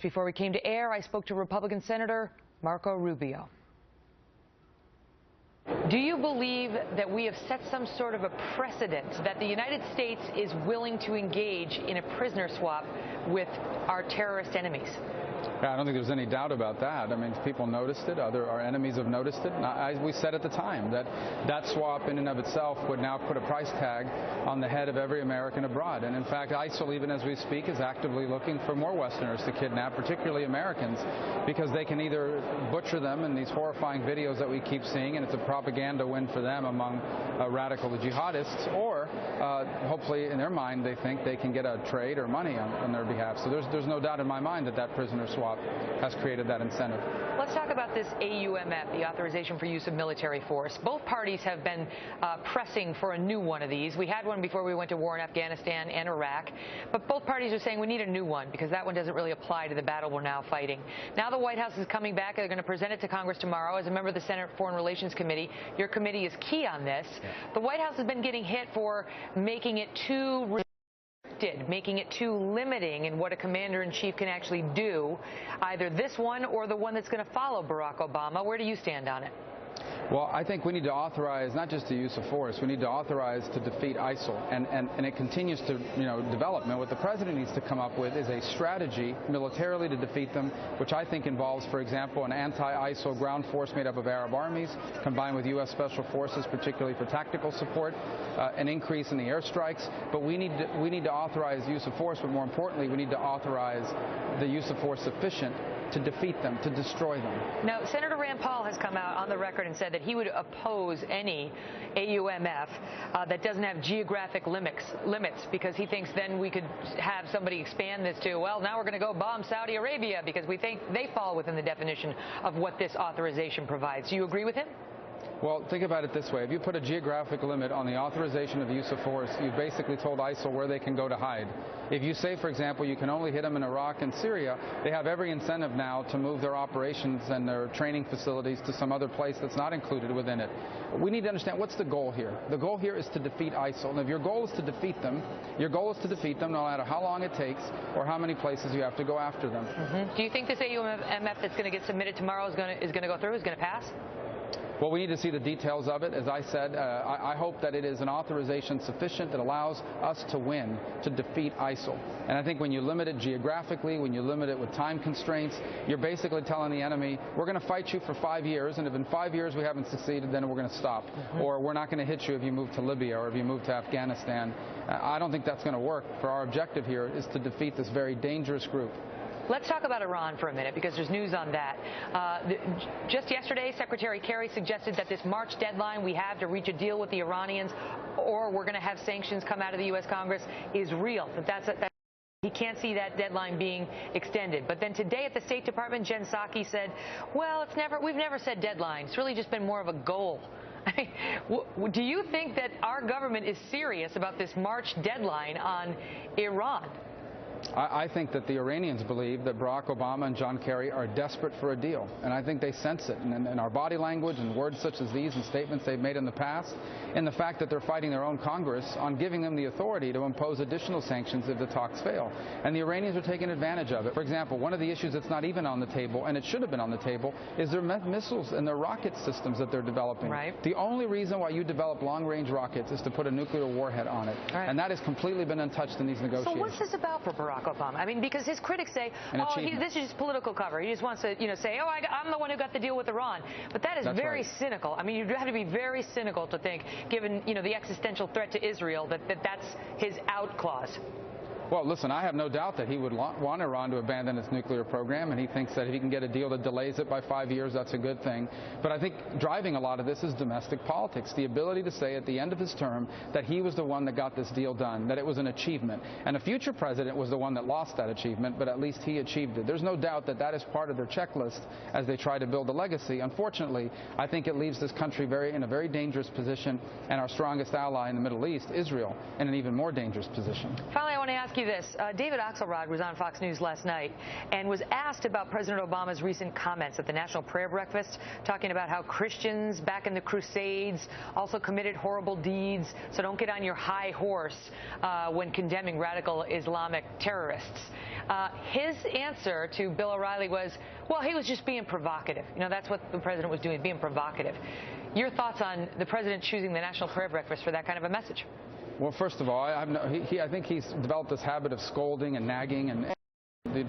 before we came to air, I spoke to Republican Senator Marco Rubio. Do you believe that we have set some sort of a precedent that the United States is willing to engage in a prisoner swap with our terrorist enemies? I don't think there's any doubt about that. I mean, people noticed it. Our enemies have noticed it. And we said at the time that that swap in and of itself would now put a price tag on the head of every American abroad. And in fact, ISIL, even as we speak, is actively looking for more Westerners to kidnap, particularly Americans, because they can either butcher them in these horrifying videos that we keep seeing, and it's a propaganda win for them among radical jihadists, or hopefully in their mind they think they can get a trade or money on their behalf. So there's no doubt in my mind that prisoner swap has created that incentive. Let's talk about this AUMF, the authorization for use of military force. Both parties have been pressing for a new one of these. We had one before we went to war in Afghanistan and Iraq, but both parties are saying we need a new one because that one doesn't really apply to the battle we're now fighting. Now the White House is coming back. They're going to present it to Congress tomorrow. As a member of the Senate Foreign Relations Committee, your committee is key on this. The White House has been getting hit for making it too making it too limiting in what a commander-in-chief can actually do, either this one or the one that's going to follow Barack Obama. Where do you stand on it? Well, I think we need to authorize not just the use of force, we need to authorize to defeat ISIL, and it continues to develop. Now, what the president needs to come up with is a strategy militarily to defeat them, which I think involves, for example, an anti-ISIL ground force made up of Arab armies, combined with U.S. Special Forces, particularly for tactical support, an increase in the airstrikes. But we need to authorize the use of force, but more importantly, we need to authorize the use of force sufficient to defeat them, to destroy them. Now, Senator Rand Paul has come out on the record and said that he would oppose any AUMF that doesn't have geographic limits because he thinks then we could have somebody expand this to, well, now we're going to go bomb Saudi Arabia because we think they fall within the definition of what this authorization provides. Do you agree with him? Well, think about it this way. If you put a geographic limit on the authorization of use of force, you've basically told ISIL where they can go to hide. If you say, for example, you can only hit them in Iraq and Syria, they have every incentive now to move their operations and their training facilities to some other place that's not included within it. We need to understand what's the goal here. The goal here is to defeat ISIL. And if your goal is to defeat them, your goal is to defeat them no matter how long it takes or how many places you have to go after them. Do you think this AUMF that's going to get submitted tomorrow is going to go through, is going to pass? Well, we need to see the details of it. As I said, I hope that it is an authorization sufficient that allows us to win, to defeat ISIL. And I think when you limit it geographically, when you limit it with time constraints, you're basically telling the enemy, we're going to fight you for 5 years, and if in 5 years we haven't succeeded, then we're going to stop. Or we're not going to hit you if you move to Libya or if you move to Afghanistan. I don't think that's going to work. For our objective here is to defeat this very dangerous group. Let's talk about Iran for a minute because there's news on that. Just yesterday, Secretary Kerry suggested that this March deadline we have to reach a deal with the Iranians or we're going to have sanctions come out of the U.S. Congress is real. He can't see that deadline being extended. But then today at the State Department, Jen Psaki said, well, we've never said deadline. It's really just been more of a goal. Do you think that our government is serious about this March deadline on Iran? I think that the Iranians believe that Barack Obama and John Kerry are desperate for a deal, and I think they sense it in our body language and words such as these and statements they've made in the past, and the fact that they're fighting their own Congress on giving them the authority to impose additional sanctions if the talks fail. And the Iranians are taking advantage of it. For example, one of the issues that's not even on the table, and it should have been on the table, is their missiles and their rocket systems that they're developing. Right. The only reason why you develop long-range rockets is to put a nuclear warhead on it, and that has completely been untouched in these negotiations. So what's this about for Barack Obama? I mean, because his critics say, this is just political cover. He just wants to, say, I'm the one who got the deal with Iran. But that is very cynical. I mean, you have to be very cynical to think, given, the existential threat to Israel, that's his out clause. Well, listen, I have no doubt that he would want Iran to abandon its nuclear program, and he thinks that if he can get a deal that delays it by 5 years, that's a good thing. But I think driving a lot of this is domestic politics, the ability to say at the end of his term that he was the one that got this deal done, that it was an achievement. And a future president was the one that lost that achievement, but at least he achieved it. There's no doubt that that is part of their checklist as they try to build a legacy. Unfortunately, I think it leaves this country in a very dangerous position, and our strongest ally in the Middle East, Israel, in an even more dangerous position. Finally, I want to ask ask you this. David Axelrod was on Fox News last night and was asked about President Obama's recent comments at the National Prayer Breakfast, talking about how Christians back in the Crusades also committed horrible deeds, so don't get on your high horse when condemning radical Islamic terrorists. His answer to Bill O'Reilly was, well, he was just being provocative. You know, that's what the president was doing, being provocative. Your thoughts on the president choosing the National Prayer Breakfast for that kind of a message? Well, first of all, I think he's developed this habit of scolding and nagging and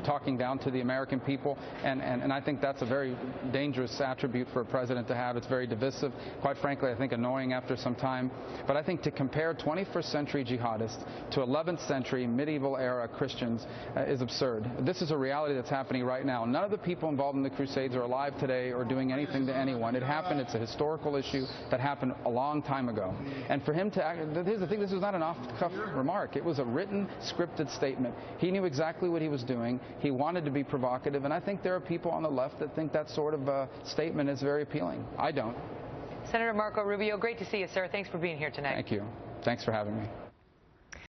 talking down to the American people, and I think that's a very dangerous attribute for a president to have. It's very divisive, quite frankly, I think annoying after some time. But I think to compare 21st century jihadists to 11th century medieval era Christians is absurd. This is a reality that's happening right now. None of the people involved in the Crusades are alive today or doing anything to anyone. It happened. It's a historical issue that happened a long time ago. And for him to act, here's the thing, this was not an off-the-cuff remark. It was a written, scripted statement. He knew exactly what he was doing. He wanted to be provocative, and I think there are people on the left that think that sort of statement is very appealing. I don't. Senator Marco Rubio, great to see you, sir. Thanks for being here tonight. Thank you. Thanks for having me.